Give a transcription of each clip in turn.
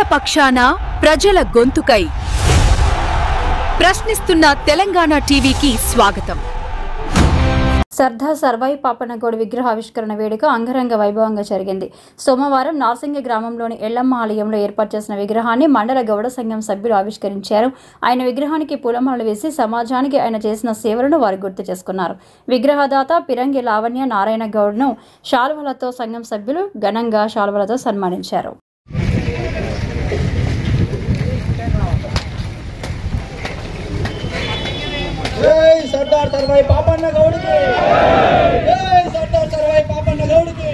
ప్రజల పక్షాన ప్రజల గొంతుకై ప్రశ్నిస్తున్న తెలంగాణ టీవీకి స్వాగతం. సర్దార్ సర్వాయి పాపన్నగౌడ్ విగ్రహావిష్కరణ వేడుక అంగరంగ వైభవంగా జరిగింది. సోమవారం నార్సింగ గ్రామంలోని ఎల్లమ్మ ఆలయంలో ఏర్పాటు చేసిన విగ్రహాన్ని మండల గౌడ సంఘం సభ్యులు ఆవిష్కరించారు. ఆయన విగ్రహానికి పూలమాలలు వేసి సమాజానికి ఆయన చేసిన సేవలను వారు గుర్తు చేసుకున్నారు. విగ్రహదాత పిరంగి లావణ్య నారాయణ గౌడ్ను శాల్వలతో సంఘం సభ్యులు ఘనంగా శాల్వలతో సన్మానించారు. जय सरदार सरवाई पापन्नगौड की जय सरदार सरवाई पापन्नगौड की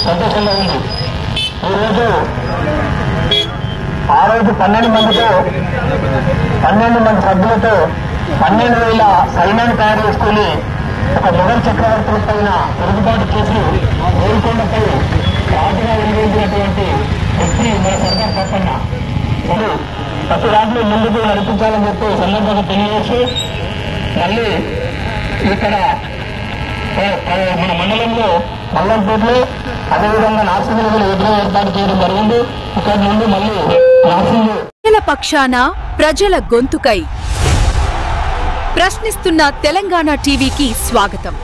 సంతోషంగా ఉంది. ఈరోజు ఆ రోజు 12 మంది సభ్యులతో 12,000 సైన్యాన్ని తయారు చేసుకుని ఒక మొఘల్ చక్రవర్తుల పైన తిరుగుబాటు చేసి గోల్కొండపై రాజుగా వెలువరించినటువంటి వ్యక్తి మన సర్దార్ పాపన్న. ప్రతి దాంట్లో ముందుకు నడిపించాలని చెప్పి సందర్భంగా తెలియజేసి మళ్ళీ ఇక్కడ మన మండలంలో మల్లంపేటలో అదేవిధంగా నార్సింగ్లో విగ్రహం ఏర్పాటు చేయడం జరిగింది. ఇక్కడ నుండి మళ్ళీ నార్సింగ్ ప్రజల పక్షాన ప్రజల గొంతుకై ప్రశ్నిస్తున్న తెలంగాణ టీవీకి స్వాగతం.